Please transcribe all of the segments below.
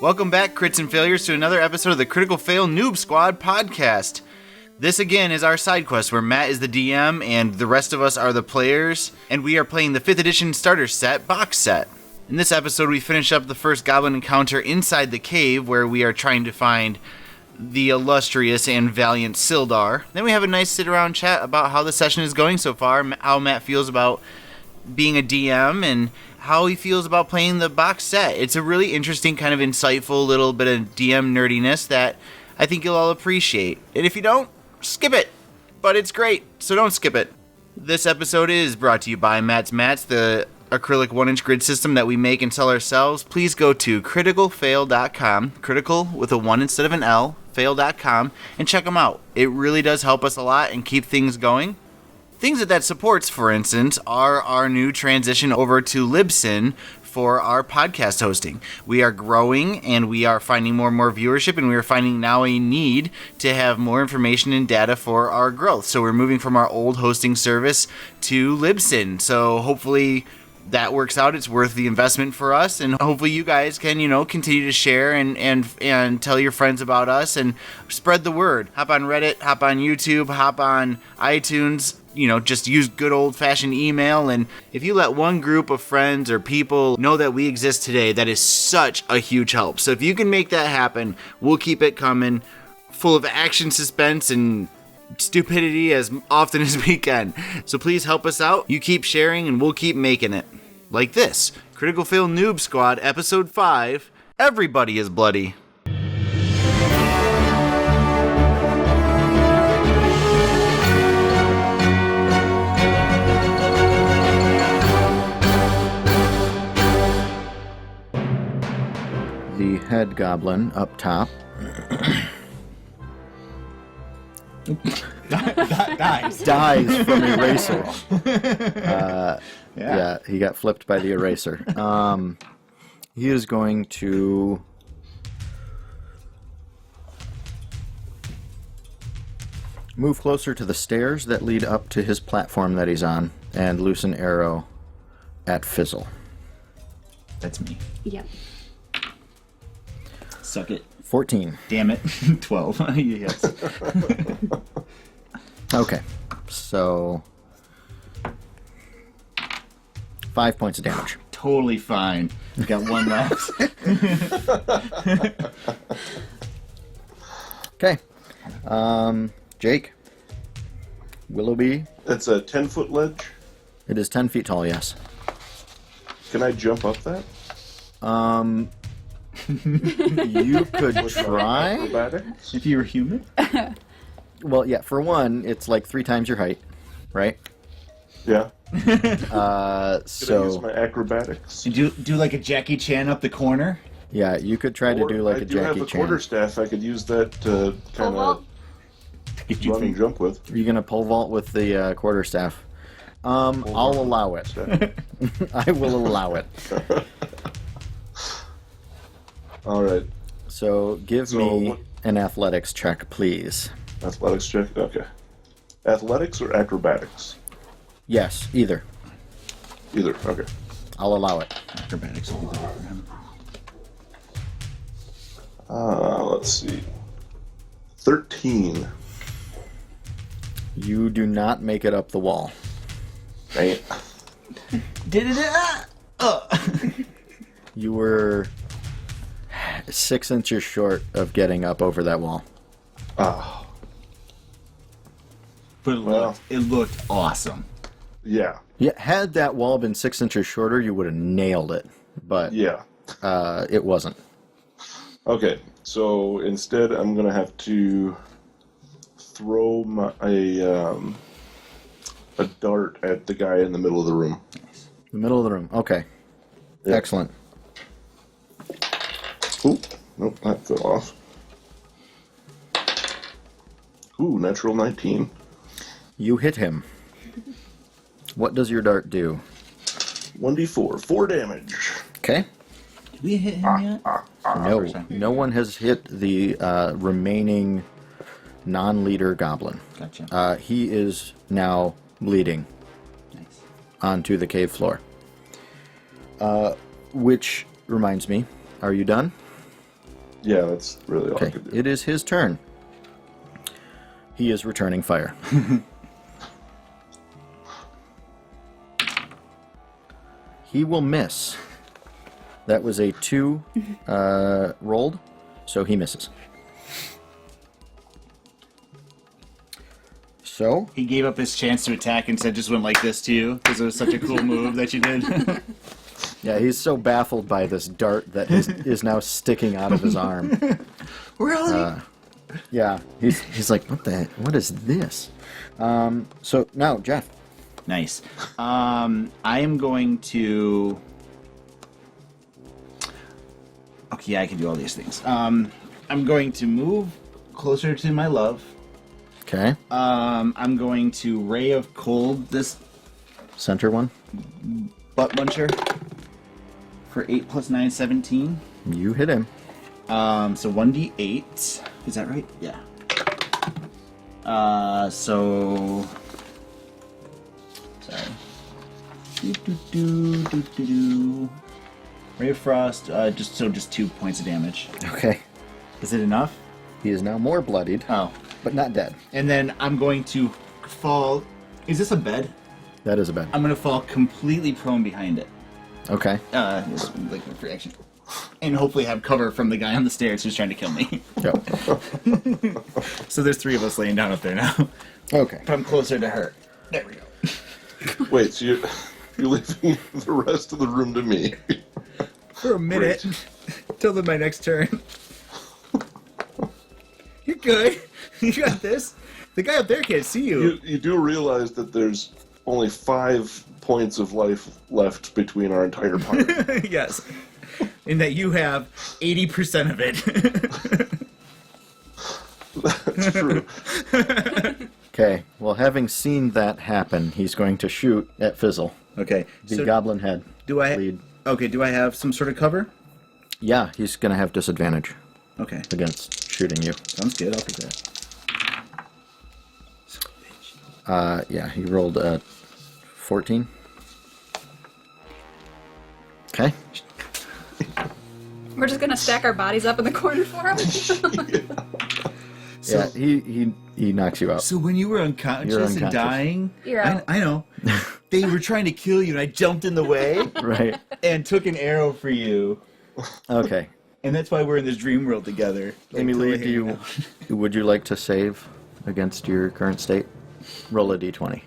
Welcome back, crits and failures, to another episode of the Critical Fail Noob Squad podcast. This again is our side quest where Matt is the DM and the rest of us are the players, and we are playing the 5th edition starter set box set. In this episode, we finish up the first goblin encounter inside the cave where we are trying to find the illustrious and valiant Sildar. Then we have a nice sit-around chat about how the session is going so far, how Matt feels about being a DM, and how he feels about playing the box set. It's a really interesting, kind of insightful little bit of DM nerdiness that I think you'll all appreciate. And if you don't, skip it. But it's great, so don't skip it. This episode is brought to you by Matt's Mats, the acrylic 1-inch grid system that we make and sell ourselves. Please go to criticalfail.com, critical with a 1 instead of an L, fail.com, and check them out. It really does help us a lot and keep things going. Things that supports, for instance, are our new transition over to Libsyn for our podcast hosting. We are growing and we are finding more and more viewership, and we are finding now a need to have more information and data for our growth. So we're moving from our old hosting service to Libsyn. So hopefully that works out. It's worth the investment for us, and hopefully you guys can, continue to share and tell your friends about us and spread the word. Hop on Reddit, hop on YouTube, hop on iTunes. Just use good old-fashioned email, and if you let one group of friends or people know that we exist today, that is such a huge help. So if you can make that happen, we'll keep it coming, full of action, suspense, and stupidity as often as we can. So please help us out. You keep sharing, and we'll keep making it. Like this, Critical Fail Noob Squad, Episode 5, Everybody is Bloody. The head goblin up top dies from eraser. Yeah, he got flipped by the eraser. He is going to move closer to the stairs that lead up to his platform that he's on and loose an arrow at Fizzle. That's me. Yep. Suck it. 14. Damn it. 12. Yes. Okay. So 5 points of damage. Totally fine. Got one left. Okay. Jake. Willoughby. It's a 10-foot ledge. It is 10 feet tall, yes. Can I jump up that? You could try. Acrobatics? If you were human? Well, yeah, for one, it's like 3 times your height, right? Yeah. Could I use So, my acrobatics? Did you do like a Jackie Chan up the corner? yeah, you could try to do like a I do have Jackie a Chan. quarterstaff. I could use that to kind of If you run and jump with. You're going to pole vault with the quarterstaff. I'll allow it. I will allow it. All right. So, give me an athletics check, please. Athletics check? Okay. Athletics or acrobatics? Yes, either. Either. Okay. I'll allow it. Acrobatics will be better for him. Let's see. 13. You do not make it up the wall. Dang it. Did it? You were 6 inches short of getting up over that wall. Ah. But it looked awesome. Yeah. Yeah, had that wall been 6 inches shorter, you would have nailed it. But Yeah. it wasn't. Okay. So instead, I'm gonna have to throw a dart at the guy in the middle of the room. The middle of the room. Okay. Yeah. Excellent. Ooh, nope, that fell off. Ooh, natural 19. You hit him. What does your dart do? 1d4, 4 damage. Okay. Did we hit him yet? No, no one has hit the remaining non-leader goblin. Gotcha. He is now bleeding Nice. onto the cave floor. Which reminds me, are you done? Yeah, that's really all I Okay, could do. it is his turn. He is returning fire. He will miss. That was a 2 rolled, so he misses. So, He gave up his chance to attack and said just went like this to you because it was such a cool move that you did. yeah, he's so baffled by this dart that is now sticking out of his arm. Really? Yeah, he's like, what is this? So now, Jeff. Nice. I am going to... Okay, yeah, I can do all these things. I'm going to move closer to my love. Okay. I'm going to Ray of Cold this Center one. butt muncher for 8 plus 9, 17. You hit him. So 1d8. Is that right? Yeah. So... Sorry. Do. Ray of Frost, just 2 points of damage. Okay. Is it enough? He is now more bloodied, Oh. but not dead. And then I'm going to fall... Is this a bed? That is a bed. I'm going to fall completely prone behind it. Okay. Just like a free action. And hopefully have cover from the guy on the stairs who's trying to kill me. Yep. So there's 3 of us laying down up there now. Okay. But I'm closer to her. There we go. Wait, so you're leaving the rest of the room to me? For a minute. Till my next turn. You're good. You got this. The guy up there can't see you. You do realize that there's only 5 points of life left between our entire party. Yes. And that you have 80% of it. That's true. Okay. Well, having seen that happen, he's going to shoot at Fizzle, Okay. the goblin head. do I lead. Okay, do I have some sort of cover? Yeah, he's going to have disadvantage Okay. against shooting you. Sounds good. I'll take that. Yeah, he rolled a 14. Okay. We're just gonna stack our bodies up in the corner for him. Yeah, he knocks you out. So when you were unconscious, You're and unconscious. dying, You're out. I know. They were trying to kill you, and I jumped in the way Right. and took an arrow for you. Okay. And that's why we're in this dream world together. Amy totally Lee, hanging out. would you like to save against your current state? Roll a d20.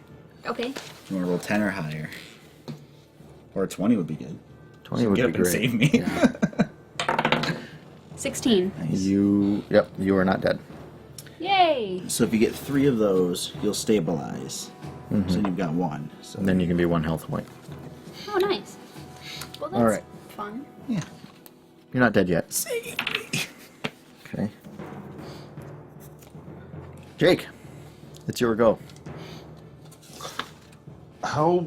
Okay. You want to roll 10 or higher? Or a 20 would be good. 20 would Get be up and great. save me. Yeah. 16. You are not dead. Yay! So if you get 3 of those, you'll stabilize. So you've got 1. So And then you can be 1 health point. Oh, nice. Well, that's All right. fun. yeah. You're not dead yet. Save me. Okay. Jake, it's your go. How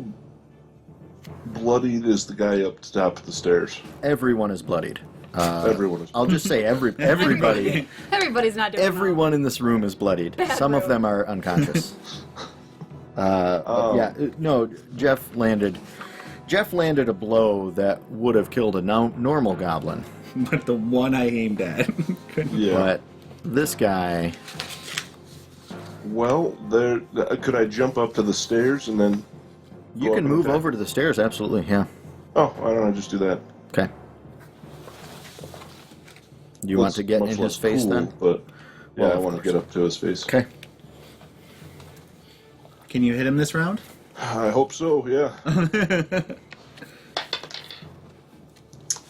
bloodied is the guy up the top of the stairs? Everyone is bloodied. Everyone is. I'll just say everybody. Everybody's not doing Everyone in this room is bloodied. Bad Some of room. them are unconscious. But yeah, no. Jeff landed a blow that would have killed a normal goblin. But the one I aimed at. couldn't- Yeah. But this guy, Well, there. Could I jump up to the stairs and then? you go can up and move attack? over to the stairs. Absolutely, yeah. Oh, why don't I just do that? Okay. You want Looks to get much in his less face cool, then? But yeah, Well, I of want to course. get up to his face. Okay. Can you hit him this round? I hope so. Yeah.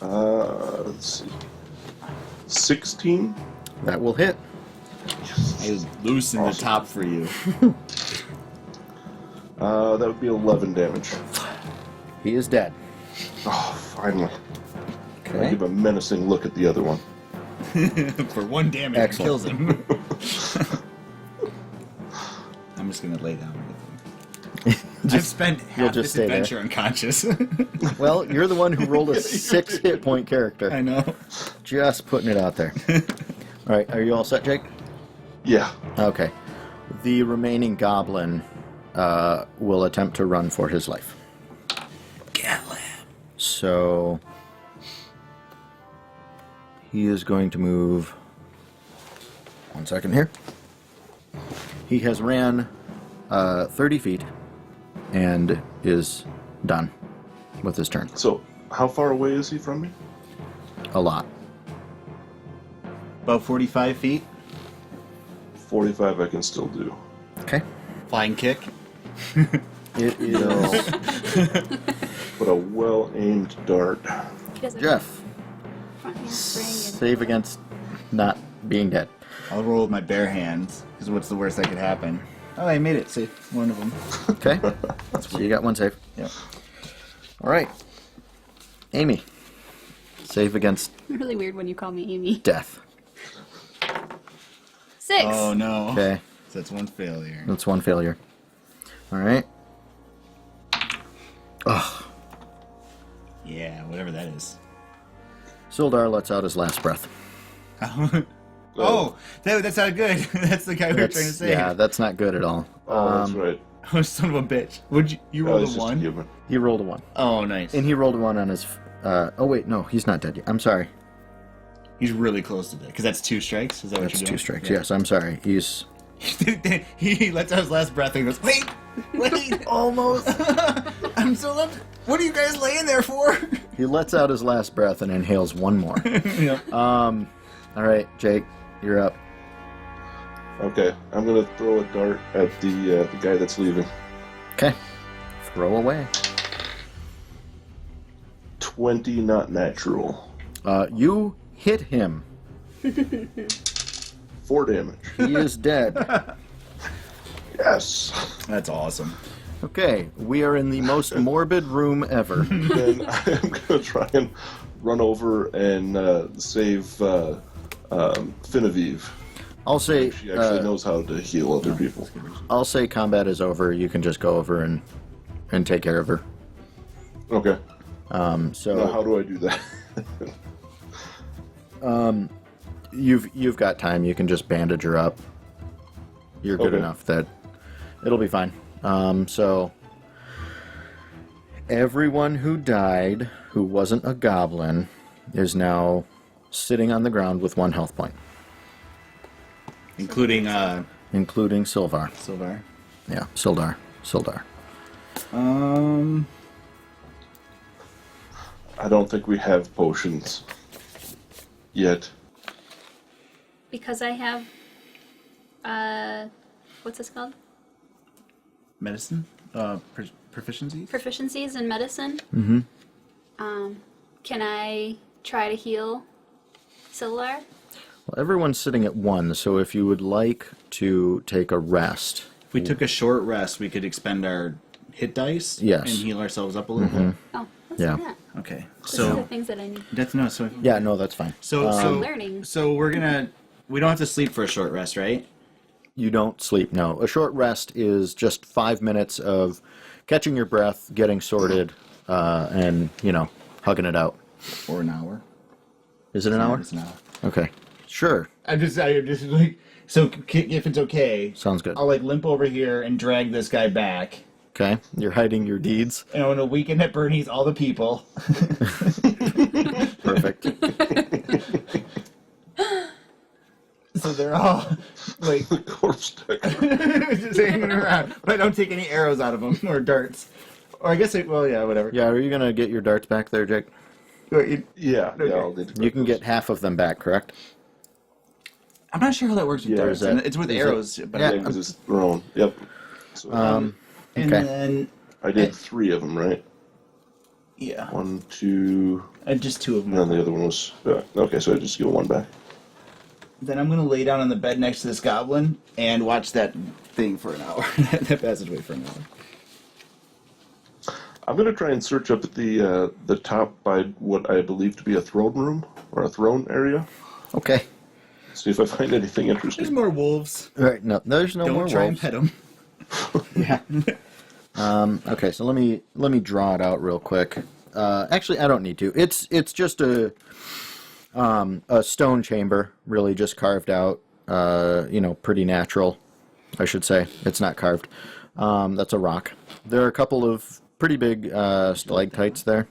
Let's see. 16. That will hit. I loosened the top for you. That would be 11 damage. He is dead. Oh, finally. I Okay. give a menacing look at the other one. For 1 damage, it Excellent. kills him. I'm just gonna lay down with him. I've spent half just this stay there. adventure unconscious. Well, you're the one who rolled a 6 hit point character. I know. Just putting it out there. All right, are you all set, Jake? Yeah. Okay. The remaining goblin will attempt to run for his life. Get him. So he is going to move. 1 second here. He has ran 30 feet and is done with his turn. So, how far away is he from me? A lot. About 45 feet. 45 I can still do. Okay. Flying kick. It is But a well-aimed dart. He doesn't Jeff. front handspring and Save against not being dead. I'll roll with my bare hands, because what's the worst that could happen? Oh, I made it. Save one of them. Okay. So you got one save. Yep. All right. Amy. Save against really weird when you call me Amy. death. 6. Oh, no. Okay. So that's one failure. That's one failure. All right. Ugh. Yeah, whatever that is. Sildar lets out his last breath. Oh, that sounded good. That's the guy we were trying to say. Yeah, that's not good at all. Oh, that's right. Oh, son of a bitch. Would you That roll was a just a 1? given. He rolled a 1. Oh, nice. And he rolled a 1 on his... oh, wait, no, he's not dead yet. I'm sorry. He's really close to that, because that's 2 strikes. Is that what That's you're 2 doing? strikes. Yes, I'm sorry. He's... He lets out his last breath and goes, wait, almost. I'm so left. What are you guys laying there for? He lets out his last breath and inhales one more. Yeah. All right, Jake, you're up. Okay, I'm gonna throw a dart at the guy that's leaving. Okay. Throw away. 20 not natural. You hit him. 4 damage. He is dead. Yes. That's awesome. Okay, we are in the most morbid room ever. Then I'm gonna try and run over and save Finavive. I'll say She actually knows how to heal other people. I'll say combat is over. You can just go over and take care of her. Okay. So Now how do I do that? you've got time. You can just bandage her up. You're good Okay. enough that it'll be fine. So everyone who died who wasn't a goblin is sitting on the ground with 1 health point, Including including Sildar. Silvar. Yeah, Sildar. I don't think we have potions yet. Because I have, what's this called? Medicine? Proficiencies? Proficiencies in medicine. Mm-hmm. Can I try to heal Sildar? Well, everyone's sitting at 1, so if you would like to take a rest, If we took a short rest, we could expend our hit dice Yes. and heal ourselves up a little bit. Oh, let's Yeah. do that. Okay. These are the So things that I need. that's no. So yeah, no, that's fine. so I'm learning. So we don't have to sleep for a short rest, right? You don't sleep, no. A short rest is just 5 minutes of catching your breath, getting sorted, and, hugging it out. Or an hour. Is it an hour? It's an hour. Okay. Sure. I'm just like, so if it's okay, Sounds good. I'll limp over here and drag this guy back. Okay. You're hiding your deeds. And I'm gonna weaken at Bernie's all the people. Perfect. So they're all The corpse deck. just hanging around. But I don't take any arrows out of them or darts. Or I guess whatever. Yeah, are you going to get your darts back there, Jake? Yeah, I'll need to You can get half of them back, correct? I'm not sure how that works with Yeah, darts. is that- It's with is arrows, but Yeah. because it's thrown. Yep. So and okay. then I did 3 of them, right? yeah, 1, 2, just 2 of them. and then the other one was... okay, so I just give 1 back. Then I'm gonna lay down on the bed next to this goblin and watch that thing for an hour. That passageway for an hour. I'm going to try and search up at the top by what I believe to be a throne room, or a throne area. Okay. See if I find anything There's interesting. more wolves. All right, no, there's no more Don't try wolves. and pet them. Yeah. Okay, so let me draw it out real quick. Actually, I don't need to. It's just a stone chamber, really just carved out. Pretty natural, I should say. It's not carved. That's a rock. There are a couple of pretty big stalactites there.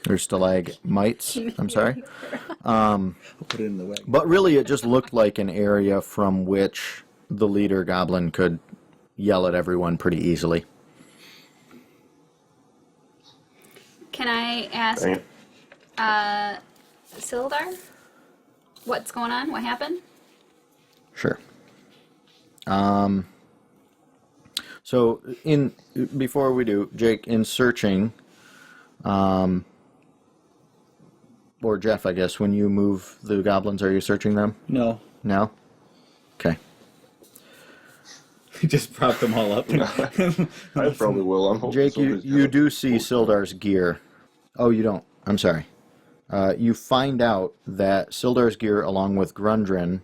Or stalagmites, I'm sorry. I'll put it in the way. But really, it just looked like an area from which the leader goblin could yell at everyone pretty easily. Can I ask Dang. Sildar what's going on? What happened? Sure. So, before we do, Jake, in searching, or Jeff, I guess, when you move the goblins, are you searching them? No. No? Okay. Just prop them all up. I probably will. I'm hoping Jake, you somebody's do gonna- see Sildar's gear. Oh, you don't. I'm sorry. You find out that Sildar's gear, along with Grundrin,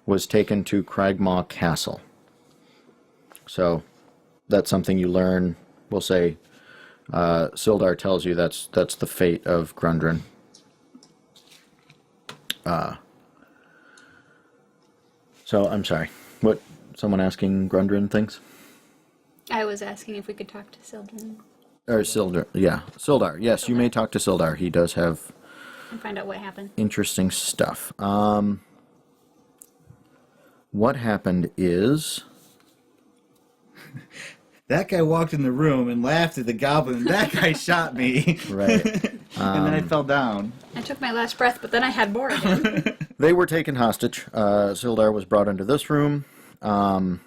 was taken to Cragmaw Castle. So, that's something you learn. We'll say Sildar tells you that's the fate of Grundrin. So, I'm sorry. What? Someone asking Grundrin things? I was asking if we could talk to Sildar Or Sildar, yeah. Sildar, yes, you may talk to Sildar. He does have and find out what happened. interesting stuff. What happened is... That guy walked in the room and laughed at the goblin, and that guy shot me. Right. And then I fell down. I took my last breath, but then I had more again. They were taken hostage. Sildar was brought into this room. Clarg,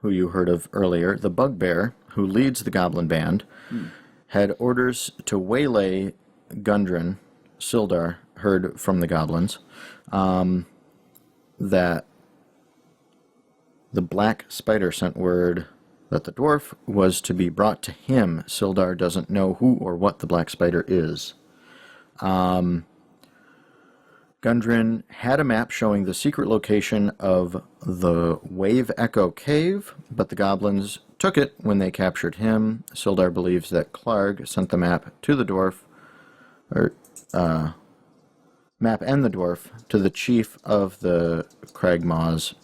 who you heard of earlier, the bugbear, who leads the goblin band, had orders to waylay Gundren. Sildar heard from the goblins that the black spider sent word that the dwarf was to be brought to him. Sildar doesn't know who or what the black spider is. Gundren had a map showing the secret location of the Wave Echo Cave, but the goblins took it when they captured him. Sildar believes that Clarg sent the map to the dwarf, map and the dwarf, to the chief of the Cragmaws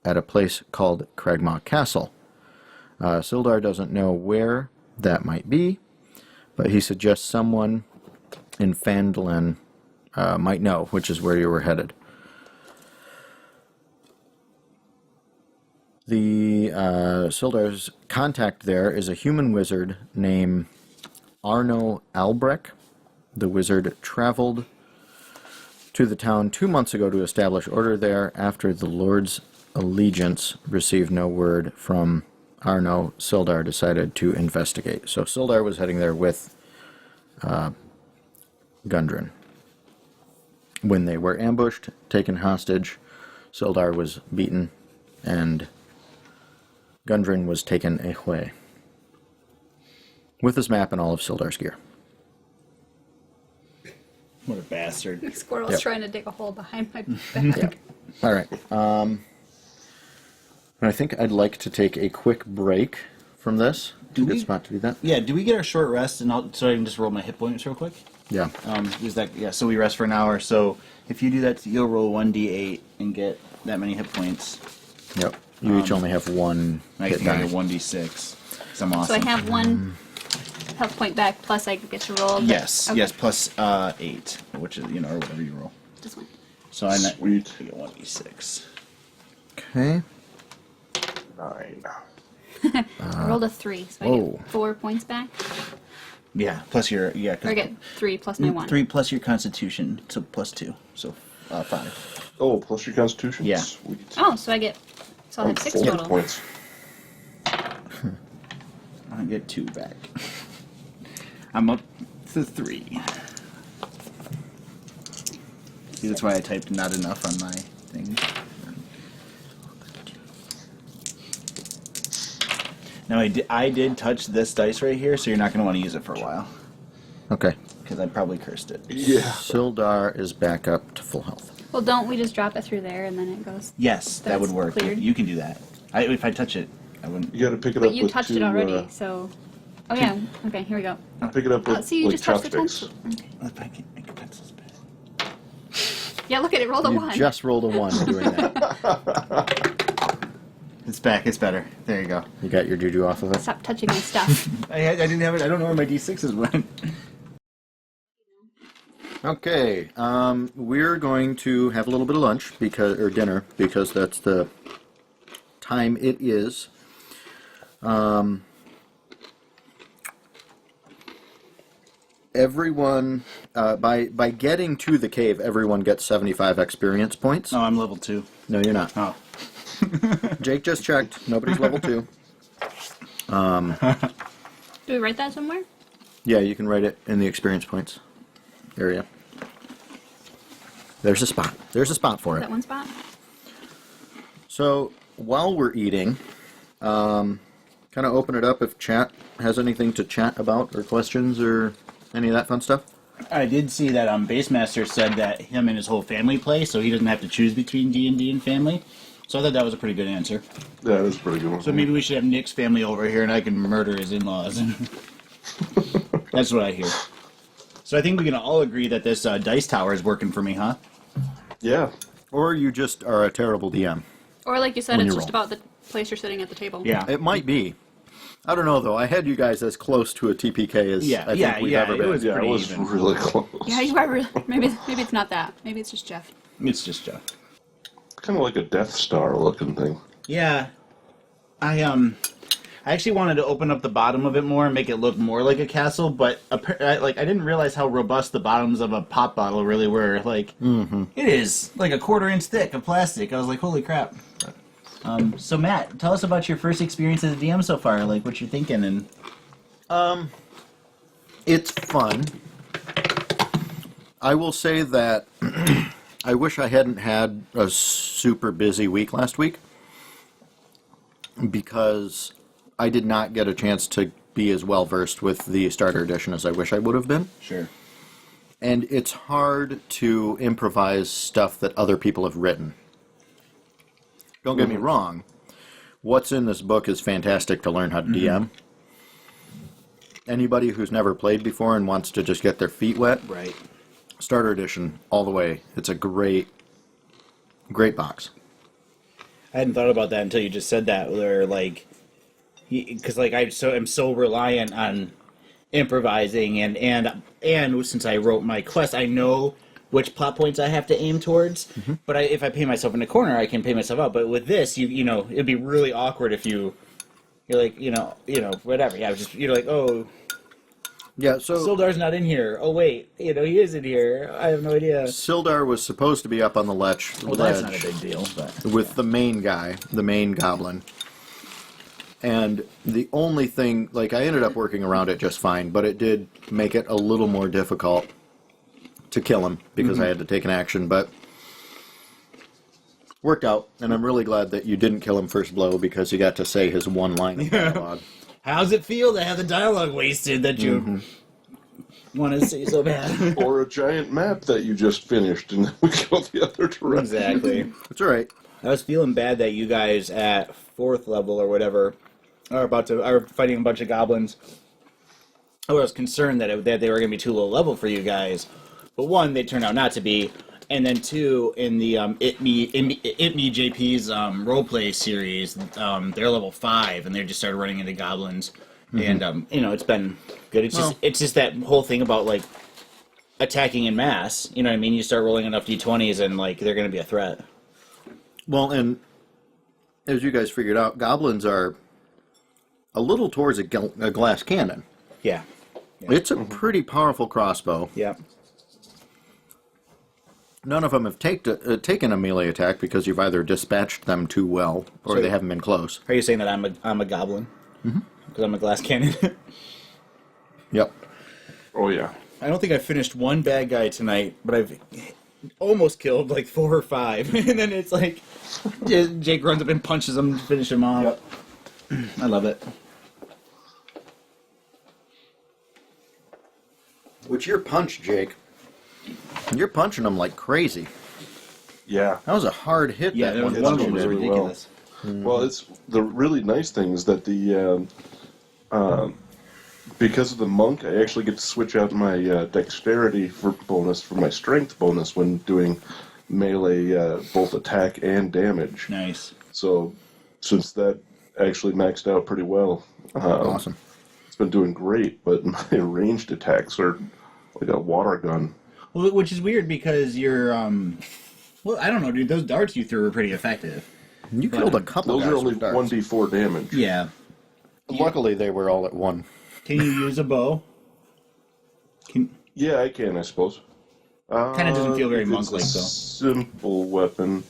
at a place called Cragmaw Castle. Sildar doesn't know where that might be, but he suggests someone in Phandalin might know, which is where you were headed. The Sildar's contact there is a human wizard named Arno Albrecht. The wizard traveled to the town 2 months ago to establish order there. After the Lord's Allegiance received no word from Arno, Sildar decided to investigate. So Sildar was heading there with Gundren. When they were ambushed, taken hostage, Sildar was beaten, and Gundren was taken away with his map and all of Sildar's gear. What a bastard. My squirrel's Yep. trying to dig a hole behind my back. Yep. All right. I think I'd like to take a quick break from this. Do Good we? spot to do that. Yeah, do we get our short rest? And so I can just roll my hit points real quick? Yeah. So we rest for an hour. So if you do that, you'll roll 1d8 and get that many hit points. Yep. You each only have one I hit think I die. get 1d6. 'Cause I'm awesome. So I have one health point back, plus I get to roll. Yes, Okay. yes, plus 8, which is, or whatever you roll. This one. So I Sweet. get 1d6. Okay. 9. I rolled a 3, so I whoa. get 4 points back. Yeah, plus your, Or I get 3 plus my 1. 3 plus your constitution, so plus 2, so 5. Oh, plus your constitution? Yeah. Sweet. Oh, so I'll have 6 4 total. points. I get 2 back. I'm up to 3. See, that's why I typed not enough on my thing. Now I did touch this dice right here, so you're not going to want to use it for a while, Okay. because I probably cursed it. Yeah. Sildar is back up to full health. Well, don't we just drop it through there and then it goes? Yes, that would That's work. cleared. You can do that. If I touch it, I wouldn't. You gotta pick it But up you with touched 2, it already, so. Oh, yeah. Okay, here we go. Pick it up with See, you like just touched the chopsticks. pencil. Okay. If I can make a pencil's bad. Yeah, look at it, roll a You 1. just rolled a 1 doing that. It's back. It's better. There you go. You got your juju off of it? Stop touching my stuff. I didn't have it. I don't know where my D6s went. Okay, we're going to have a little bit of lunch, or dinner, because that's the time it is. Everyone, by getting to the cave, everyone gets 75 experience points. Oh, I'm level 2. No, you're not. Oh. Jake just checked. Nobody's level 2. Do we write that somewhere? Yeah, you can write it in the experience points area. There's a spot. There's a spot for it. That one spot? So, while we're eating, kind of open it up if chat has anything to chat about, or questions, or any of that fun stuff. I did see that Basemaster said that him and his whole family play, so he doesn't have to choose between D&D and family. So I thought that was a pretty good answer. Yeah, that's a pretty good one. So maybe we should have Nick's family over here, and I can murder his in-laws. That's what I hear. So I think we can all agree that this dice tower is working for me, huh? Yeah. Or you just are a terrible DM. Or like you said, When it's you just roll. about the place you're sitting at the table. Yeah. It might be. I don't know, though. I had you guys as close to a TPK as I think we've ever been. It was Yeah, it pretty was even. really close. Yeah, you are really, maybe it's not that. Maybe it's just Jeff. It's just Jeff. Kind of like a Death Star looking thing. Yeah. I actually wanted to open up the bottom of it more and make it look more like a castle, but I didn't realize how robust the bottoms of a pop bottle really were. Like, It is like a 1/4 inch thick of plastic. I was like, holy crap. So Matt, tell us about your first experience as a DM so far, like what you're thinking. And It's fun. I will say that I wish I hadn't had a super busy week last week, because I did not get a chance to be as well versed with the starter edition as I wish I would have been. sure. And it's hard to improvise stuff that other people have written. Don't get me wrong. What's in this book is fantastic to learn how to DM. Anybody who's never played before and wants to just get their feet wet, Right. starter edition all the way. It's a great box. I hadn't thought about that until you just said that. Where like, because like I'm so reliant on improvising and since I wrote my quest, I know which plot points I have to aim towards. But if I pay myself in a corner, I can pay myself out. But with this, you know, it'd be really awkward if you're like, you know, whatever. Yeah, you're like, oh, Yeah, so Sildar's not in here. Oh wait, he is in here. I have no idea. Sildar was supposed to be up on the ledge Well, that's not a big deal. But with the main guy, the main goblin. And the only thing, like, I ended up working around it just fine, but it did make it a little more difficult to kill him because I had to take an action, but worked out, and I'm really glad that you didn't kill him first blow because you got to say his one line of dialogue. how's it feel to have the dialogue wasted that you want to say so bad? Or a giant map that you just finished and then we go the other direction. Exactly. It's all right. I was feeling bad that you guys at 4th level or whatever are fighting a bunch of goblins. I was concerned that they were going to be too low level for you guys. But one, they turned out not to be. And then two, in the It Me JP's roleplay series, they're level 5, and they just started running into goblins. And it's been good. It's just that whole thing about like attacking in mass. You know what I mean? You start rolling enough d20s, and like they're going to be a threat. Well, and as you guys figured out, goblins are a little towards a glass cannon. Yeah. It's a pretty powerful crossbow. Yeah. None of them have taken a melee attack because you've either dispatched them too well or they haven't been close. Are you saying that I'm a goblin? Because I'm a glass cannon. Yep. Oh, yeah. I don't think I finished one bad guy tonight, but I've almost killed like 4 or 5. And then it's like, Jake runs up and punches him to finish him off. Yep. I love it. What's your punch, Jake? You're punching them like crazy. Yeah. That was a hard hit. Yeah, that one one of punch them was you did. really well. ridiculous. Well, it's the really nice thing is that because of the monk, I actually get to switch out my dexterity bonus for my strength bonus when doing melee both attack and damage. Nice. So since that actually maxed out pretty well. Awesome. It's been doing great, but my ranged attacks are like a water gun. Well, which is weird because you're, well, I don't know, dude. Those darts you threw were pretty effective. You killed a couple Those guys are only with darts. 1d4 damage. Yeah. Luckily, they were all at 1. Can you use a bow? Yeah, I can, I suppose. Kind of doesn't feel very If it's monk-like, a though. simple weapon.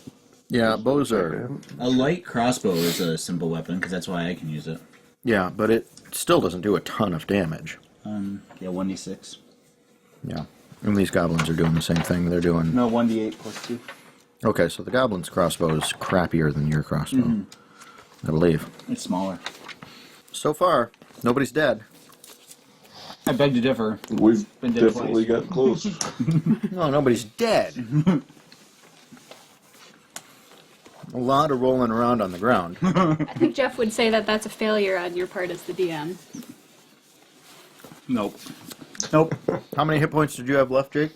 Yeah, bows are... A light crossbow is a simple weapon, because that's why I can use it. Yeah, but it still doesn't do a ton of damage. Yeah, 1d6. Yeah. And these goblins are doing the same thing. They're doing... No, 1d8 plus 2. Okay, so the goblin's crossbow is crappier than your crossbow. I believe. It's smaller. So far, nobody's dead. I beg to differ. We've Been dead definitely twice. got close. No, nobody's dead. A lot of rolling around on the ground. I think Jeff would say that that's a failure on your part as the DM. Nope. Nope. How many hit points did you have left, Jake?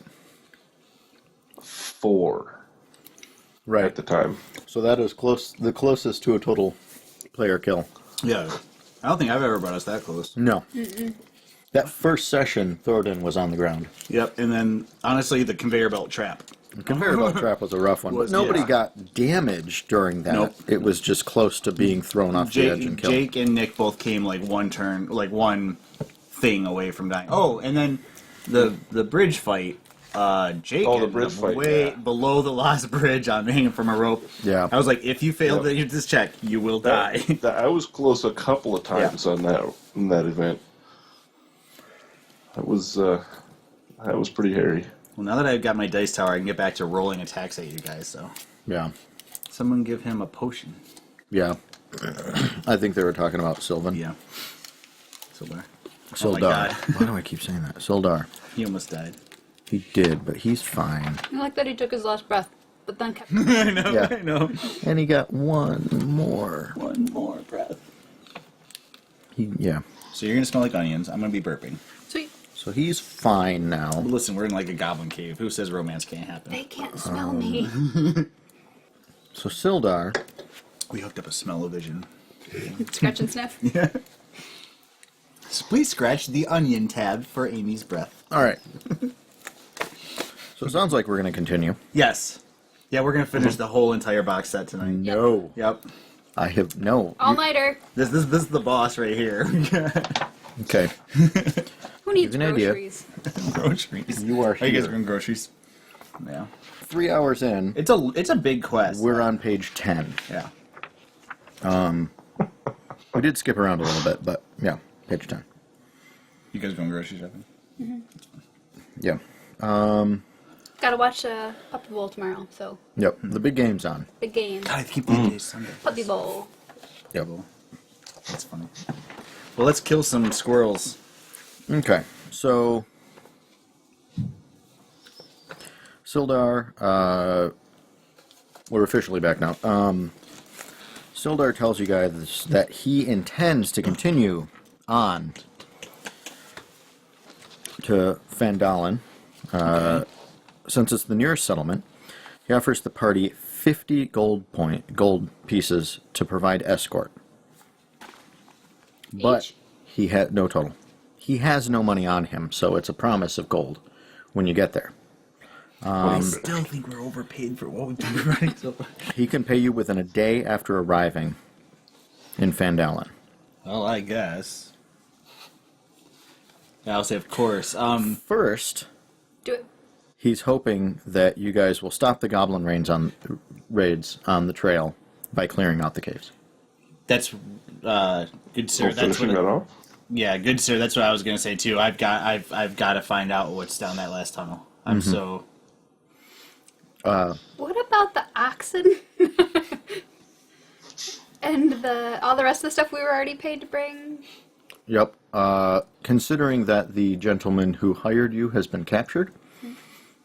4 at the time. So that is the closest to a total player kill. Yeah. I don't think I've ever brought us that close. No. That first session, Thoradin was on the ground. Yep, and then, honestly, the conveyor belt trap. The conveyor belt trap was a rough one. Was- But nobody yeah. got damage during that. Nope. It was just close to being thrown off the edge and killed. Jake and Nick both came like one turn, like one thing away from dying. Oh, and then the bridge fight. Jake Oh, the ended bridge up fight, way yeah. below the last bridge on hanging from a rope. Yeah. I was like, if you fail this check, you will die. I was close a couple of times on that event. That was pretty hairy. Well, now that I've got my dice tower, I can get back to rolling attacks at you guys. So, Yeah. someone give him a potion. Yeah. I think they were talking about Sylvan. Yeah. Sildar. Sildar. Oh my God. Why do I keep saying that? Sildar. He almost died. He did, but he's fine. I like that he took his last breath, but then kept... I know. Yeah. I know. And he got one more. One more breath. Yeah. So you're gonna smell like onions. I'm gonna be burping. Sweet. So he's fine now. But listen, we're in like a goblin cave. Who says romance can't happen? They can't smell me. So Sildar, We hooked up a smell-o-vision. Scratch and sniff. So please scratch the onion tab for Amy's breath. all right. So it sounds like we're going to continue. Yes. Yeah, we're gonna finish the whole entire box set tonight. No. Yep. I have no. All-nighter. This is the boss right here. Okay. Who needs Give you an idea. groceries? Groceries. You are you guys here. bring groceries? Yeah. 3 hours in, It's a big quest. we're on page 10. Yeah. We did skip around a little bit, but yeah, page 10. You guys going grocery shopping? Yeah. Gotta watch Puppy Bowl tomorrow, so Yep. The big game's on. big game. God, I keep thinking it's Sunday. Puppy Bowl. Yep. That's funny. Well, let's kill some squirrels. Okay. So Sildar, we're officially back now. Sildar tells you guys that he intends to continue on to Fandolin. Since it's the nearest settlement, he offers the party 50 gold pieces to provide escort. But Each? he had no total. He has no money on him, so it's a promise of gold when you get there. I still think we're overpaid for what we've been running so far. He can pay you within a day after arriving in Fandolin. Well, I guess. Yeah, I'll say, of course. First, Do it. he's hoping that you guys will stop the goblin raids on the trail by clearing out the caves. That's good, sir. So That's finishing what. that off? Yeah, good, sir. That's what I was gonna say too. I've got to find out what's down that last tunnel. I'm so. What about the oxen? And all the rest of the stuff we were already paid to bring? Yep. Considering that the gentleman who hired you has been captured,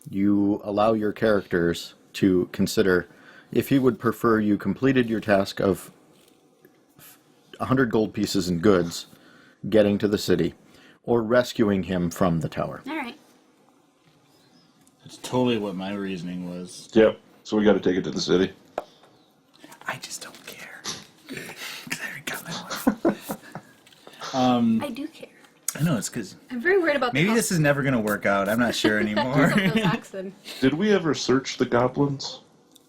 you allow your characters to consider if he would prefer you completed your task of 100 gold pieces and goods getting to the city, or rescuing him from the tower. All right. That's totally what my reasoning was. Yep. So we got to take it to the city. I just don't care. I do care. I know, it's because I'm very worried about maybe the this is never going to work out. I'm not sure anymore. oxen. Did we ever search the goblins?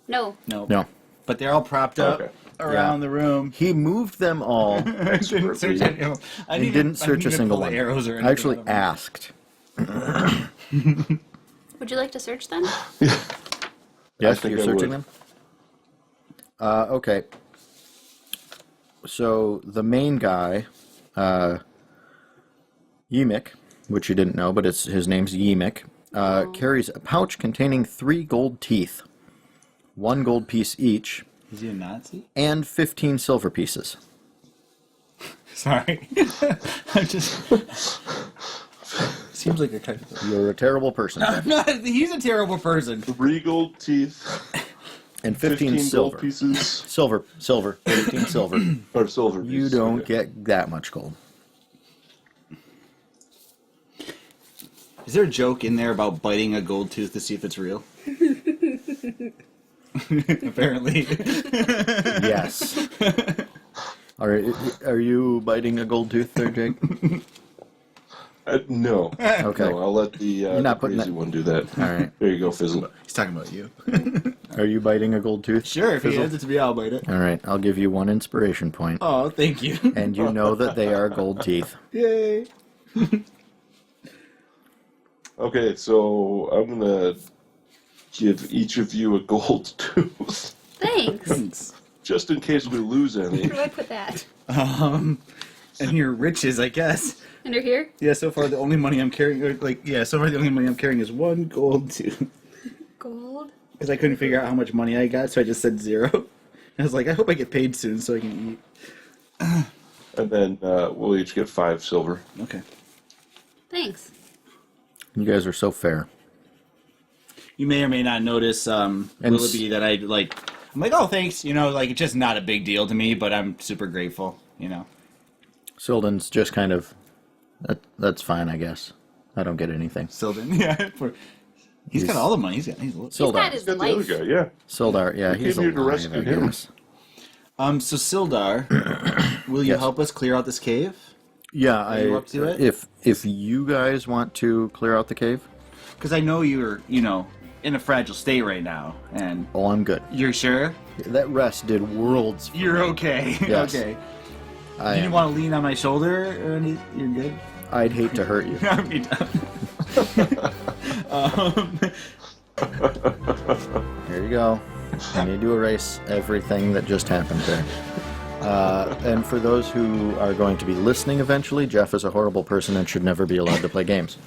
No. No. But they're all propped up Okay. around the room. He moved them all I didn't search any of them. I and didn't search a single pull one. the arrows or anything I actually out of them. asked. Would you like to search then? Yes, think you're I searching would. them? Okay. So the main guy, Yemik, which you didn't know, but his name's Yemik, carries a pouch containing 3 gold teeth, 1 gold piece each, Is he a Nazi? and 15 silver pieces. Sorry. I'm just... Seems like a kind of... You're a terrible person, Jeff. No, he's a terrible person. 3 gold teeth, And 15 gold silver. pieces, Silver. 15 silver. or silver pieces. You don't okay. get that much gold. Is there a joke in there about biting a gold tooth to see if it's real? Apparently. Yes. Are you biting a gold tooth there, Jake? No. Okay. No, I'll let the not putting crazy that- one do that. All right. There you go, Fizzle. He's talking about you. Are you biting a gold tooth? Sure, if he Fizzle? hands it to me, I'll bite it. All right. I'll give you 1 inspiration point. Oh, thank you. And you know that they are gold teeth. Yay. Okay, so I'm gonna give each of you a gold tooth, Thanks. just in case we lose any. Where do I put that? And your riches, I guess. Under here? Yeah, so far the only money I'm carrying, so far the only money I'm carrying is 1 gold tooth. Gold. Because I couldn't figure out how much money I got, so I just said 0. I was like, I hope I get paid soon so I can eat. And then we'll each get 5 silver. Okay. Thanks. You guys are so fair. You may or may not notice, Willoughby, that I'm like, oh, thanks. It's just not a big deal to me, but I'm super grateful, Sildon's just kind of... That's fine, I guess. I don't get anything. Sildon, yeah. He's got all the money. He's got He's got Sildar. his Got the other life. guy, yeah. Sildar, yeah, he's came here to alive, rescue I him. guess. So Sildar, will you Yes. help us clear out this cave? Yeah, you up to it? If you guys want to clear out the cave, Because I know you're, in a fragile state right now, and oh, I'm good. you're sure? That rest did worlds. for You're me. okay. Yes. Okay. I You didn't am. want to lean on my shoulder or anything? You're good? I'd hate to hurt you. I'd be done. Here you go. I need to erase everything that just happened there. And for those who are going to be listening eventually, Jeff is a horrible person and should never be allowed to play games.